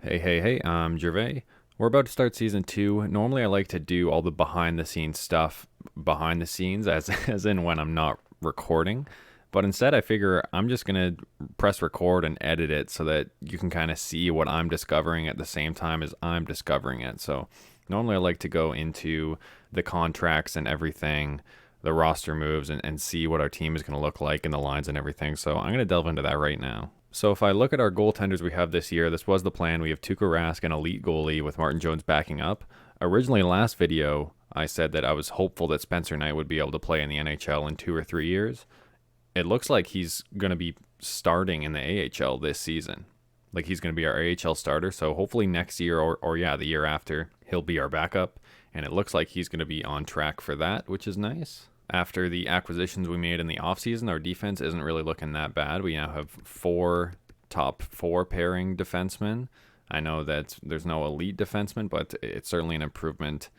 Hey, I'm Gervais. We're about to start season 2. Normally, I like to do all the behind the scenes stuff behind the scenes, as, as in when I'm not recording. But instead, I figure I'm just going to press record and edit it so that you can kind of see what I'm discovering at the same time as I'm discovering it. So, normally, I like to go into the contracts and everything, the roster moves, and see what our team is going to look like in the lines and everything. So, I'm going to delve into that right now. So if I look at our goaltenders we have this year, this was the plan. We have Tuukka Rask, an elite goalie with Martin Jones backing up. Originally, last video, I said that I was hopeful that Spencer Knight would be able to play in the NHL in 2 or 3 years. It looks like he's going to be starting in the AHL this season. Like he's going to be our AHL starter. So hopefully next year or the year after, he'll be our backup. And it looks like he's going to be on track for that, which is nice. After the acquisitions we made in the offseason, our defense isn't really looking that bad. We now have 4 top 4 pairing defensemen. I know that there's no elite defenseman, but it's certainly an improvement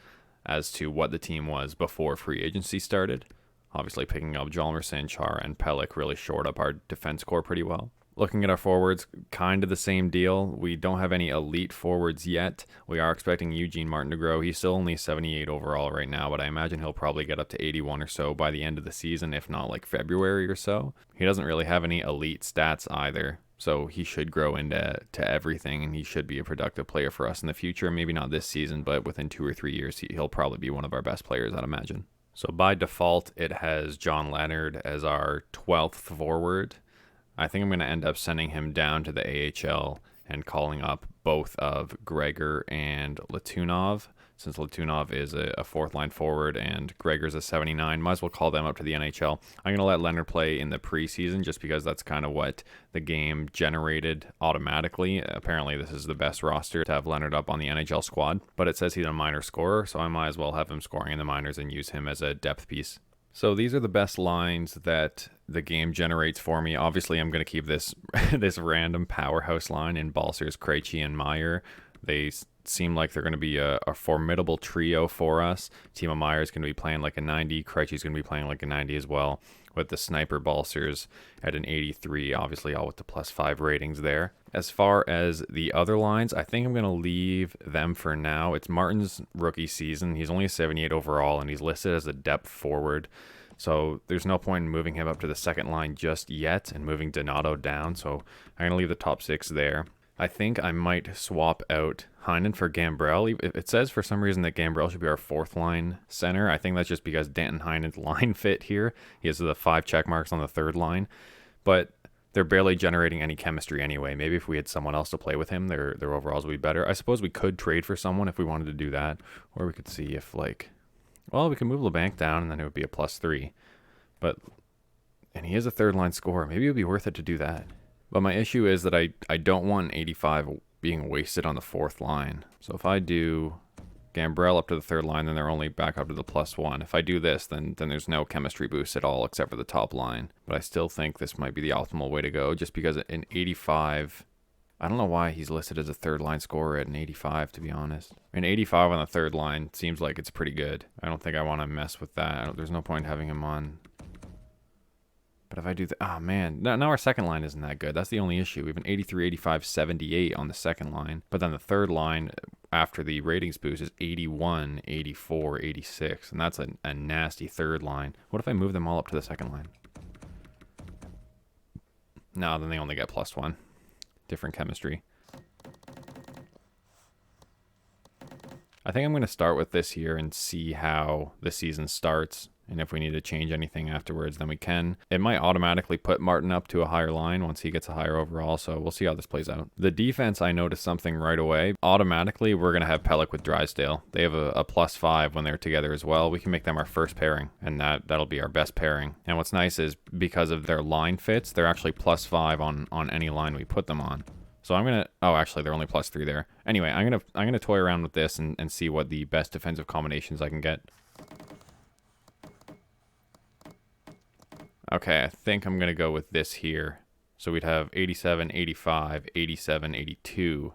as to what the team was before free agency started. Obviously, picking up Hjalmarsson, Chara, and Pelech really shored up our defense core pretty well. Looking at our forwards, kind of the same deal. We don't have any elite forwards yet. We are expecting Eugene Martin to grow. He's still only 78 overall right now, but I imagine he'll probably get up to 81 or so by the end of the season, if not like February or so. He doesn't really have any elite stats either, so he should grow into everything, and he should be a productive player for us in the future. Maybe not this season, but within 2 or 3 years, he'll probably be one of our best players, I'd imagine. So by default, it has John Leonard as our 12th forward. I think I'm going to end up sending him down to the AHL and calling up both of Gregor and Latunov, since Latunov is a fourth line forward and Gregor's a 79. Might as well call them up to the NHL. I'm going to let Leonard play in the preseason just because that's kind of what the game generated automatically. Apparently, this is the best roster to have Leonard up on the NHL squad, but it says he's a minor scorer, so I might as well have him scoring in the minors and use him as a depth piece. So these are the best lines that the game generates for me. Obviously, I'm going to keep this this random powerhouse line in Balcers, Krejci, and Meyer. They seem like they're going to be a formidable trio for us. Timo Meyer is going to be playing like a 90. Krejci is going to be playing like a 90 as well, with the sniper Balcers at an 83, obviously all with the +5 ratings there. As far as the other lines, I think I'm going to leave them for now. It's Martin's rookie season. He's only a 78 overall, and he's listed as a depth forward. So there's no point in moving him up to the second line just yet and moving Donato down. So I'm going to leave the top 6 there. I think I might swap out Heinen for Gambrell. It says for some reason that Gambrell should be our 4th line center. I think that's just because Danton Heinen's line fit here. He has the 5 check marks on the 3rd line. But they're barely generating any chemistry anyway. Maybe if we had someone else to play with him, their overalls would be better. I suppose we could trade for someone if we wanted to do that. Or we could see if we could move LeBanc down and then it would be a +3. And he is a 3rd line scorer. Maybe it would be worth it to do that. But my issue is that I don't want 85 being wasted on the 4th line. So if I do Gambrell up to the 3rd line, then they're only back up to the +1. If I do this, then there's no chemistry boost at all except for the top line. But I still think this might be the optimal way to go, just because in 85, I don't know why he's listed as a 3rd line scorer at an 85, to be honest. An 85 on the 3rd line seems like it's pretty good. I don't think I want to mess with that. There's no point having him on. But if I do that, now our second line isn't that good. That's the only issue. We have an 83, 85, 78 on the second line. But then the 3rd line after the ratings boost is 81, 84, 86. And that's a nasty 3rd line. What if I move them all up to the second line? No, then they only get +1. Different chemistry. I think I'm going to start with this here and see how the season starts. And if we need to change anything afterwards, then we can. It might automatically put Martin up to a higher line once he gets a higher overall, so we'll see how this plays out. The defense, I noticed something right away. Automatically, we're going to have Pelech with Drysdale. They have a +5 when they're together as well. We can make them our first pairing, and that'll be our best pairing. And what's nice is because of their line fits, they're actually +5 on any line we put them on. So I'm going to, actually they're only +3 there. Anyway, I'm going to toy around with this and see what the best defensive combinations I can get. Okay, I think I'm going to go with this here. So we'd have 87, 85, 87, 82,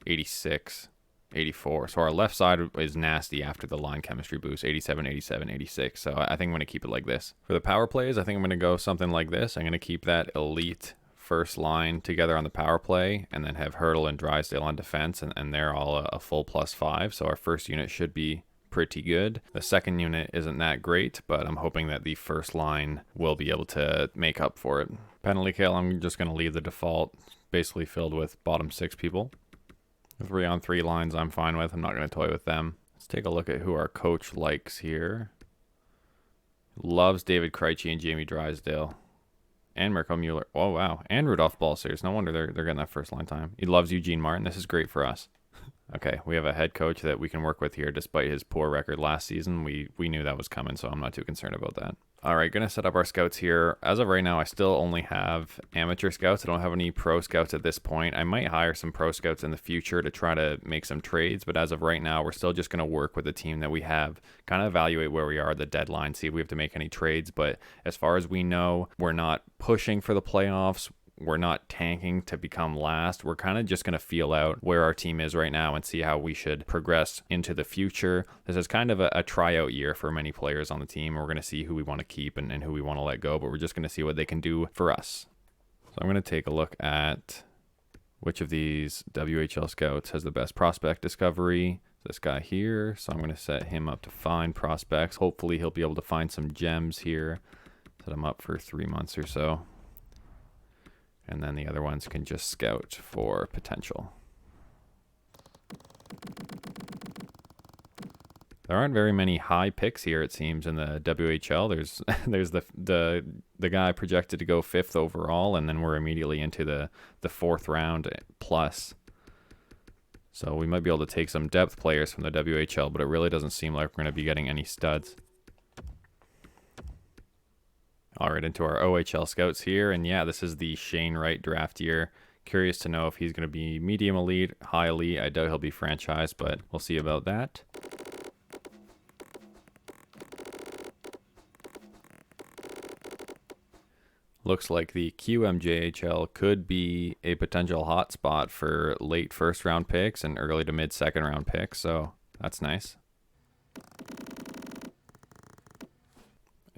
86, 84. So our left side is nasty after the line chemistry boost, 87, 87, 86. So I think I'm going to keep it like this. For the power plays, I think I'm going to go something like this. I'm going to keep that elite first line together on the power play, and then have Hurdle and Drysdale on defense, and they're all a full +5. So our first unit should be pretty good. The second unit isn't that great, but I'm hoping that the first line will be able to make up for it. Penalty kill, I'm just going to leave the default, basically filled with bottom 6 people. 3-on-3 lines I'm fine with. I'm not going to toy with them. Let's take a look at who our coach likes here. Loves David Krejci and Jamie Drysdale. And Mirko Mueller. Oh, wow. And Rudolph Balcers. No wonder they're getting that first line time. He loves Eugene Martin. This is great for us. Okay, we have a head coach that we can work with here despite his poor record last season. We knew that was coming, so I'm not too concerned about that. All right, going to set up our scouts here. As of right now, I still only have amateur scouts. I don't have any pro scouts at this point. I might hire some pro scouts in the future to try to make some trades, but as of right now, we're still just going to work with the team that we have, kind of evaluate where we are at the deadline, see if we have to make any trades. But as far as we know, we're not pushing for the playoffs. We're not tanking to become last. We're kind of just going to feel out where our team is right now and see how we should progress into the future. This is kind of a tryout year for many players on the team. We're going to see who we want to keep and who we want to let go, but we're just going to see what they can do for us. So I'm going to take a look at which of these WHL scouts has the best prospect discovery. This guy here. So I'm going to set him up to find prospects. Hopefully he'll be able to find some gems here. Set him up for 3 months or so. And then the other ones can just scout for potential. There aren't very many high picks here, it seems, in the WHL. There's the guy projected to go 5th overall, and then we're immediately into the 4th round plus. So we might be able to take some depth players from the WHL, but it really doesn't seem like we're going to be getting any studs. All right, into our OHL scouts here. And yeah, this is the Shane Wright draft year. Curious to know if he's going to be medium elite, high elite. I doubt he'll be franchised, but we'll see about that. Looks like the QMJHL could be a potential hotspot for late first round picks and early to mid second round picks. So that's nice.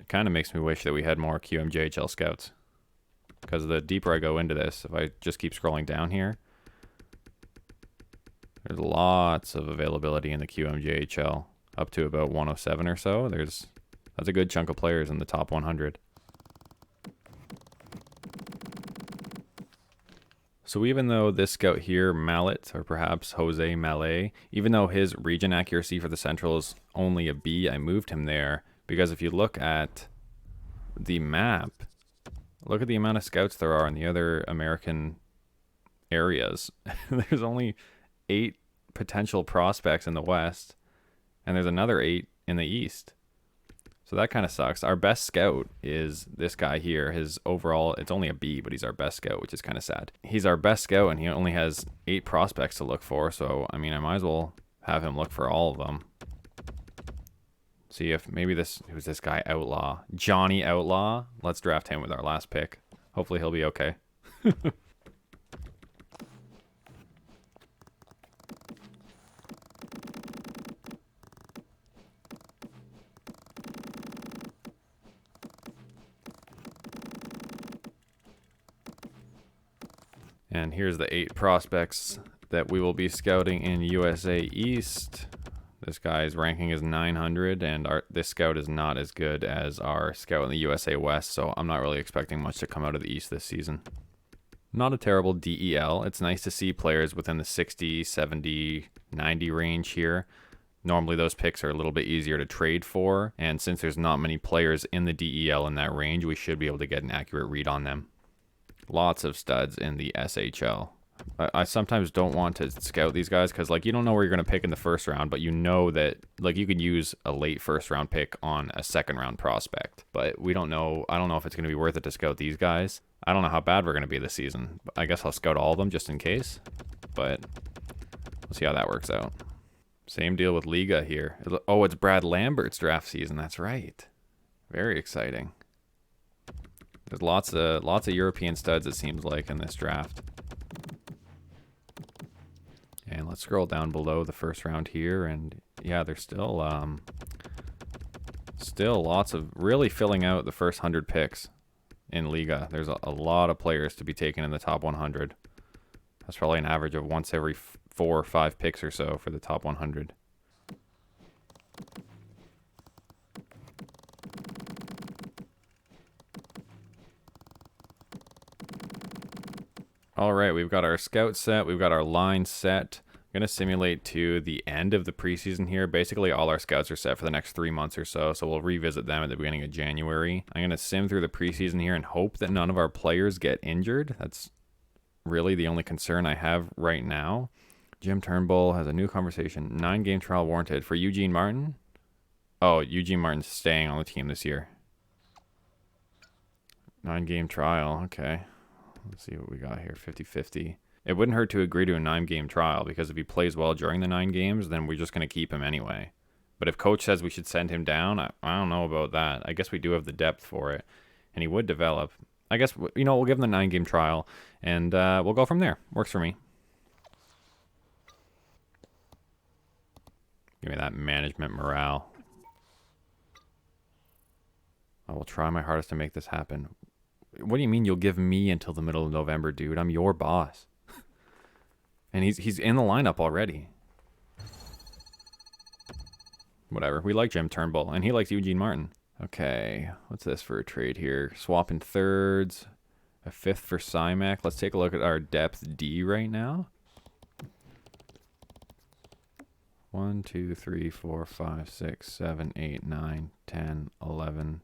Kind of makes me wish that we had more QMJHL scouts, because the deeper I go into this, if I just keep scrolling down here, there's lots of availability in the QMJHL, up to about 107 or so. That's a good chunk of players in the top 100. So even though this scout here, Mallet, or perhaps Jose Mallet, even though his region accuracy for the Central is only a B, I moved him there. Because if you look at the map, look at the amount of scouts there are in the other American areas. There's only 8 potential prospects in the West, and there's another 8 in the East. So that kind of sucks. Our best scout is this guy here. His overall, it's only a B, but he's our best scout, which is kind of sad. He's our best scout, and he only has 8 prospects to look for. So, I mean, I might as well have him look for all of them. See if maybe who's this guy, Outlaw? Johnny Outlaw. Let's draft him with our last pick. Hopefully he'll be okay. And here's the 8 prospects that we will be scouting in USA East. This guy's ranking is 900, and this scout is not as good as our scout in the USA West, so I'm not really expecting much to come out of the East this season. Not a terrible DEL. It's nice to see players within the 60, 70, 90 range here. Normally those picks are a little bit easier to trade for, and since there's not many players in the DEL in that range, we should be able to get an accurate read on them. Lots of studs in the SHL. I sometimes don't want to scout these guys because, like, you don't know where you're going to pick in the first round, but you know that, like, you could use a late first round pick on a second round prospect. But we don't know. I don't know if it's going to be worth it to scout these guys. I don't know how bad we're going to be this season. I guess I'll scout all of them just in case. But we'll see how that works out. Same deal with Liga here. Oh, it's Brad Lambert's draft season. That's right. Very exciting. There's lots of European studs, it seems like, in this draft. And let's scroll down below the first round here, and yeah, there's still lots of really filling out the first 100 picks. in Liga. There's a lot of players to be taken in the top 100. That's probably an average of once every 4 or 5 picks or so for the top 100. All right, we've got our scout set. We've got our line set. I'm going to simulate to the end of the preseason here. Basically, all our scouts are set for the next 3 months or so, so we'll revisit them at the beginning of January. I'm going to sim through the preseason here and hope that none of our players get injured. That's really the only concern I have right now. Jim Turnbull has a new conversation. 9-game trial warranted for Eugene Martin. Oh, Eugene Martin's staying on the team this year. 9-game trial. Okay. Let's see what we got here. 50-50. It wouldn't hurt to agree to a 9-game trial because if he plays well during the 9 games, then we're just going to keep him anyway. But if coach says we should send him down, I don't know about that. I guess we do have the depth for it, and he would develop. I guess, you know, we'll give him the 9-game trial, and we'll go from there. Works for me. Give me that management morale. I will try my hardest to make this happen. What do you mean you'll give me until the middle of November, dude? I'm your boss. And he's in the lineup already. Whatever. We like Jim Turnbull, and he likes Eugene Martin. Okay, what's this for a trade here? Swapping thirds, a 5th for Simek. Let's take a look at our depth D right now. 1, 2, 3, 4, 5, 6, 7, 8, 9, 10, 11,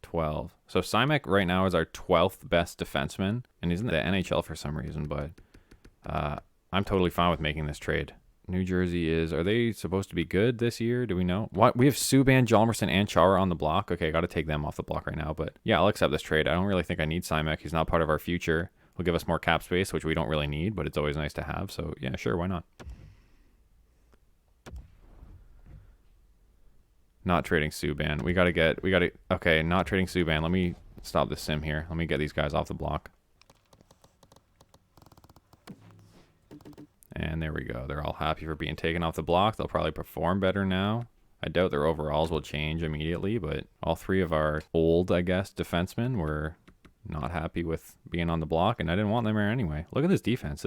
12. So Simek right now is our 12th best defenseman, and he's in the NHL for some reason, but I'm totally fine with making this trade. New Jersey is, are they supposed to be good this year? Do we know? What? We have Subban, Hjalmarsson, and Chara on the block. Okay, I got to take them off the block right now, but yeah, I'll accept this trade. I don't really think I need Simek. He's not part of our future. He'll give us more cap space, which we don't really need, but it's always nice to have. So yeah, sure, why not? Not trading Subban. Okay, not trading Subban. Let me stop the sim here. Let me get these guys off the block. And there we go. They're all happy for being taken off the block. They'll probably perform better now. I doubt their overalls will change immediately, but all 3 of our old, I guess, defensemen were not happy with being on the block, and I didn't want them there anyway. Look at this defense.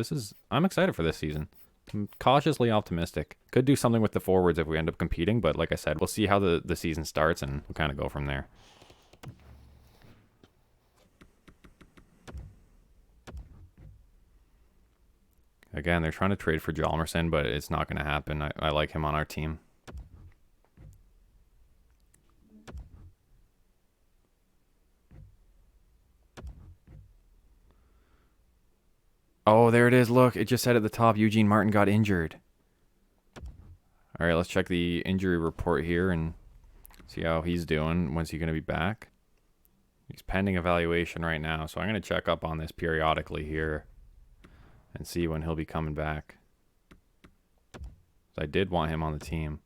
I'm excited for this season. I'm cautiously optimistic. Could do something with the forwards if we end up competing, but like I said, we'll see how the season starts, and we'll kind of go from there. Again, they're trying to trade for Hjalmarsson, but it's not going to happen. I like him on our team. Oh, there it is. Look, it just said at the top, Eugene Martin got injured. All right, let's check the injury report here and see how he's doing. When's he going to be back? He's pending evaluation right now, so I'm going to check up on this periodically here and see when he'll be coming back. I did want him on the team.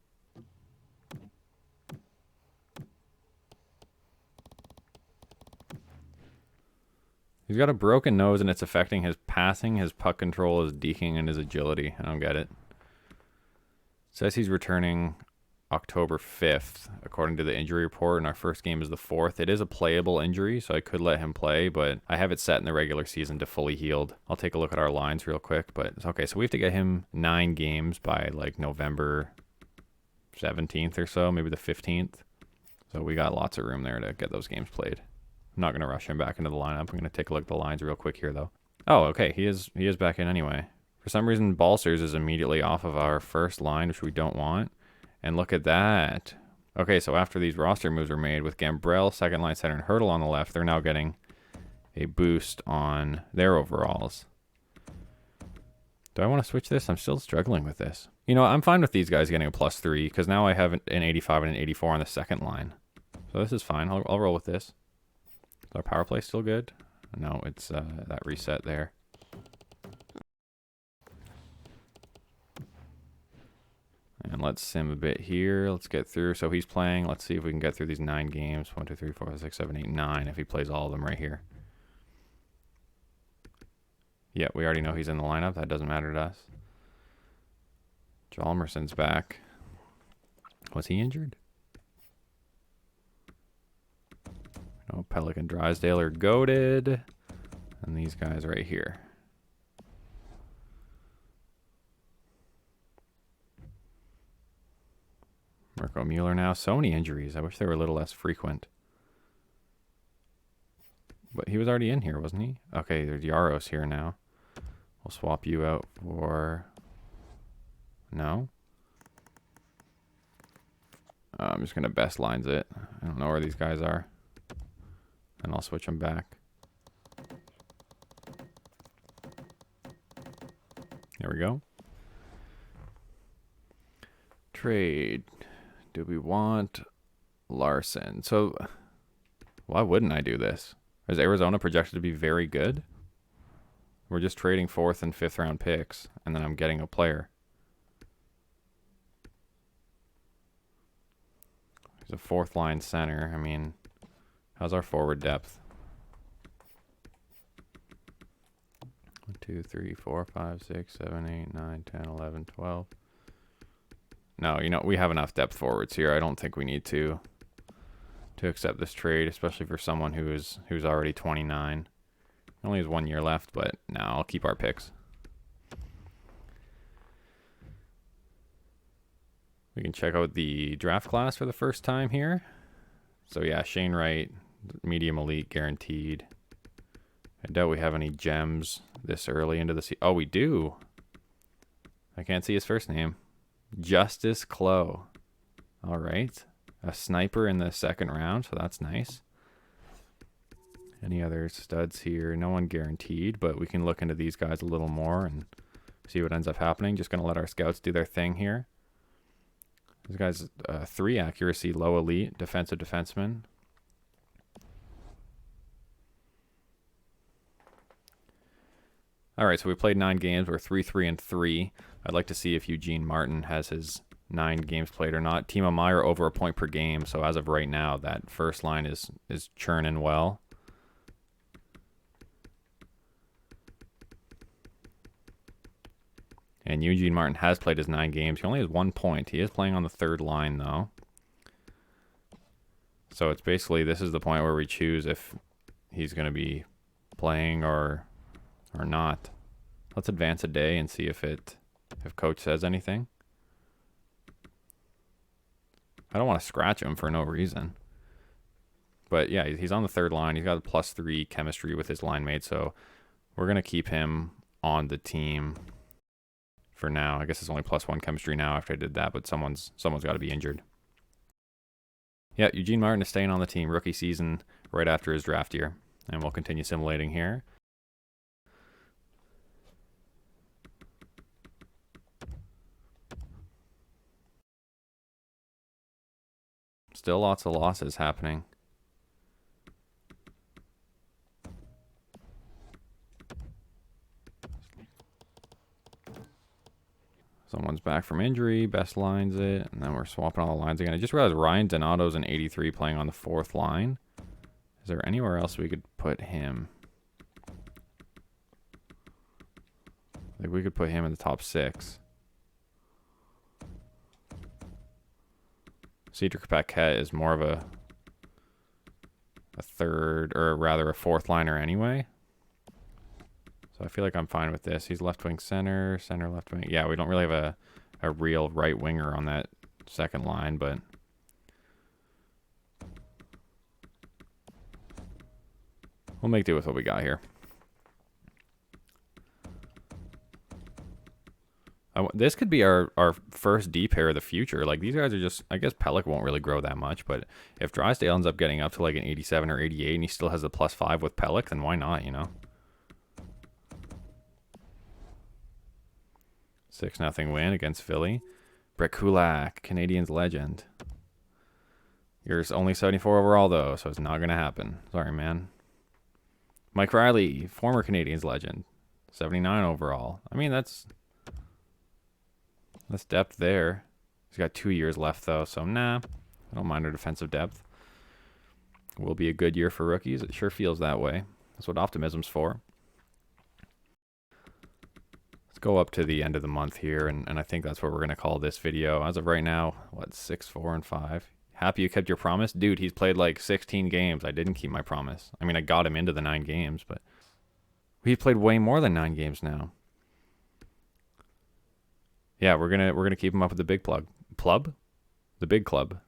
He's got a broken nose, and it's affecting his passing, his puck control, his deking, and his agility. I don't get it. Says he's returning October 5th, according to the injury report, and our first game is the 4th. It is a playable injury, so I could let him play, but I have it set in the regular season to fully healed. I'll take a look at our lines real quick, but okay, so we have to get him 9 games by like November 17th or so, maybe the 15th. So we got lots of room there to get those games played. I'm not going to rush him back into the lineup. I'm going to take a look at the lines real quick here, though. Oh, okay, he is back in anyway. For some reason, Balsers is immediately off of our first line, which we don't want. And look at that. Okay, so after these roster moves were made with Gambrell, second line center, and Hurdle on the left, they're now getting a boost on their overalls. Do I want to switch this? I'm still struggling with this. You know, I'm fine with these guys getting a +3 because now I have an 85 and an 84 on the second line. So this is fine. I'll roll with this. Is our power play still good? No, it's that reset there. And let's sim a bit here. Let's get through. So he's playing. Let's see if we can get through these 9 games. 1, 2, 3, 4, 5, 6, 7, 8, 9. If he plays all of them right here. Yeah, we already know he's in the lineup. That doesn't matter to us. Hjalmarsson's back. Was he injured? I Oh, Pellick and Drysdale are goated. And these guys right here. Marco Mueller now. So many injuries. I wish they were a little less frequent. But he was already in here, wasn't he? Okay, there's Yaros here now. We'll swap you out for... No? I'm just going to best lines it. I don't know where these guys are. And I'll switch them back. There we go. Trade. Do we want Larson? So, why wouldn't I do this? Is Arizona projected to be very good? We're just trading 4th and 5th round picks, and then I'm getting a player. He's a 4th line center. I mean, how's our forward depth? 1, 2, 3, 4, 5, 6, 7, 8, 9, 10, 11, 12. No, you know, we have enough depth forwards here. I don't think we need to accept this trade, especially for someone who's already 29. He only has 1 year left, but no, I'll keep our picks. We can check out the draft class for the first time here. So yeah, Shane Wright, medium elite guaranteed. I doubt we have any gems this early into the season. Oh, we do. I can't see his first name. Justice Clow. All right. A sniper in the 2nd round, so that's nice. Any other studs here? No one guaranteed, but we can look into these guys a little more and see what ends up happening. Just going to let our scouts do their thing here. This guy's 3 accuracy, low elite, defensive defenseman. All right, so we played 9 games. We're 3-3-3. I'd like to see if Eugene Martin has his 9 games played or not. Timo Meier over a point per game. So as of right now, that first line is churning well. And Eugene Martin has played his 9 games. He only has 1 point. He is playing on the 3rd line, though. So it's basically, this is the point where we choose if he's going to be playing or not. Let's advance a day and see if coach says anything. I don't want to scratch him for no reason. But yeah, he's on the 3rd line. He's got a +3 chemistry with his line mate, so we're going to keep him on the team for now. I guess it's only +1 chemistry now after I did that, but someone's got to be injured. Yeah, Eugene Martin is staying on the team, rookie season right after his draft year. And we'll continue simulating here. Still lots of losses happening. Someone's back from injury, best lines it, and then we're swapping all the lines again. I just realized Ryan Donato's an 83 playing on the 4th line. Is there anywhere else we could put him? Like we could put him in the top 6. Cedric Paquette is more of a 3rd, or rather a 4th liner anyway. So I feel like I'm fine with this. He's left wing center, left wing. Yeah, we don't really have a real right winger on that 2nd line, but we'll make do with what we got here. This could be our first D pair of the future. Like these guys are just, I guess Pellick won't really grow that much, but if Drysdale ends up getting up to like an 87 or 88 and he still has a +5 with Pellick, then why not, you know? 6-0 win against Philly. Brett Kulak, Canadiens legend. You're only 74 overall though, so it's not going to happen. Sorry, man. Mike Riley, former Canadiens legend. 79 overall. I mean, that's depth there. He's got 2 years left though, so nah. I don't mind our defensive depth. Will be a good year for rookies. It sure feels that way. That's what optimism's for. Let's go up to the end of the month here, and I think that's what we're going to call this video. As of right now, what, 6, 4, and 5? Happy you kept your promise? Dude, he's played like 16 games. I didn't keep my promise. I mean, I got him into the 9 games, but he's played way more than 9 games now. Yeah, we're gonna keep him up with the big club? The big club.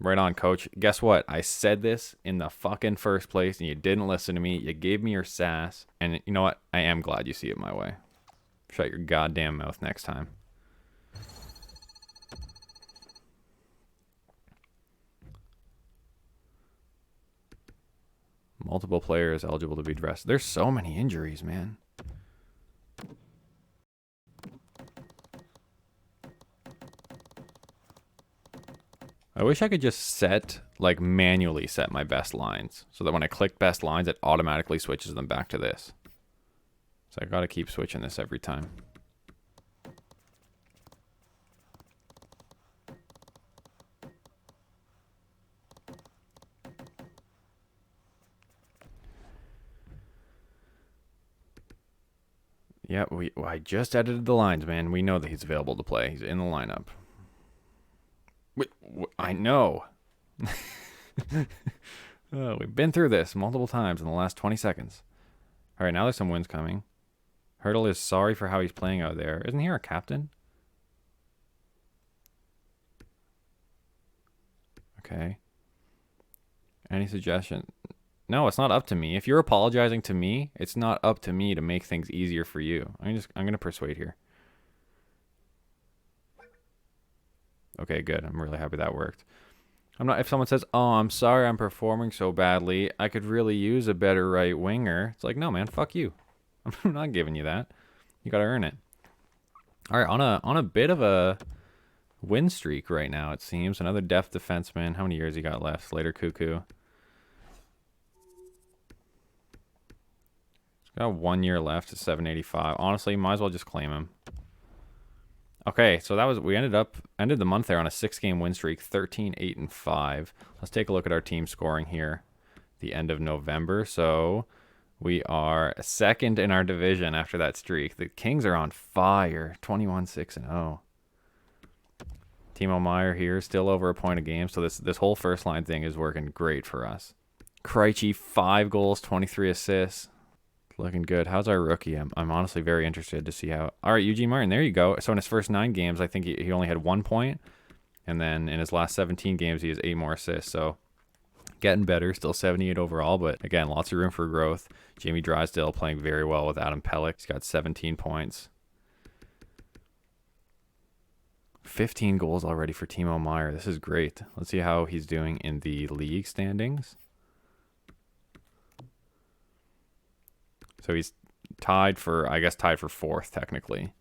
Right on, coach. Guess what? I said this in the fucking first place, and you didn't listen to me. You gave me your sass, and you know what? I am glad you see it my way. Shut your goddamn mouth next time. Multiple players eligible to be dressed. There's so many injuries, man. I wish I could just set, like, manually set my best lines so that when I click best lines, it automatically switches them back to this. So I gotta keep switching this every time. Yeah, I just edited the lines, man. We know that he's available to play. He's in the lineup. Wait, I know. Oh, we've been through this multiple times in the last 20 seconds. All right, now there's some wins coming. Hurdle is sorry for how he's playing out there. Isn't he our captain? Okay. Any suggestion? No, it's not up to me. If you're apologizing to me, it's not up to me to make things easier for you. I'm gonna persuade here. Okay, good. I'm really happy that worked. If someone says, "Oh, I'm sorry I'm performing so badly. I could really use a better right winger." It's like, "No, man, fuck you. I'm not giving you that. You got to earn it." All right, on a bit of a win streak right now, it seems. Another depth defenseman. How many years he got left? Slater Cuckoo. He's got 1 year left at 785. Honestly, might as well just claim him. Okay, so we ended the month there on a 6-game win streak, 13-8-5. Let's take a look at our team scoring here, the end of November. So we are second in our division after that streak. The Kings are on fire, 21-6-0. Timo Meier here, still over a point a game. So this whole first line thing is working great for us. Krejci, 5 goals, 23 assists. Looking good. How's our rookie? I'm honestly very interested to see how. All right, Eugene Martin, there you go. So in his first 9 games, I think he only had 1 point. And then in his last 17 games, he has 8 more assists. So getting better, still 78 overall. But again, lots of room for growth. Jamie Drysdale playing very well with Adam Pelech. He's got 17 points. 15 goals already for Timo Meier. This is great. Let's see how he's doing in the league standings. So he's tied for 4th technically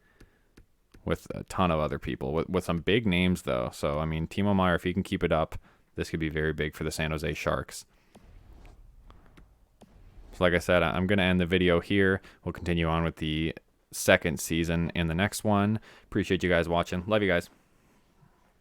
with a ton of other people with some big names though. So, I mean, Timo Meier, if he can keep it up, this could be very big for the San Jose Sharks. So like I said, I'm going to end the video here. We'll continue on with the second season in the next one. Appreciate you guys watching. Love you guys.